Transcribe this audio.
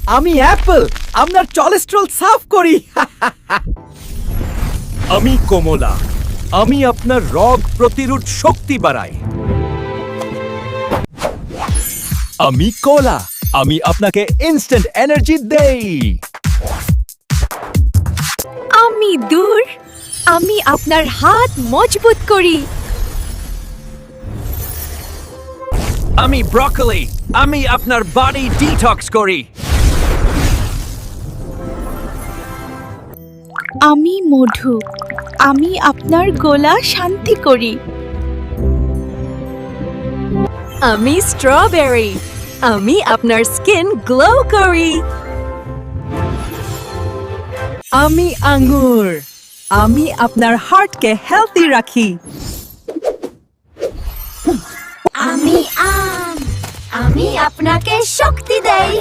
আমি অ্যাপল আপনার কোলেস্টেরল সাফ করি আমি কমলা আমি আপনার রোগ প্রতিরোধ শক্তি বাড়াই আমি কলা আমি আপনাকে ইনস্ট্যান্ট এনার্জি দেই আমি দূর আমি আপনার হাত মজবুত করি আমি ব্রকলি আমি আপনার বডি ডিটক্স করি আমি মধু আমি আপনার গলা শান্তি করি আমি স্ট্রবেরি আমি আপনার স্কিন গ্লো করি আমি আঙ্গুর আমি আপনার হার্টকে হেলদি রাখি আমি আম আমি আপনাকে শক্তি দেই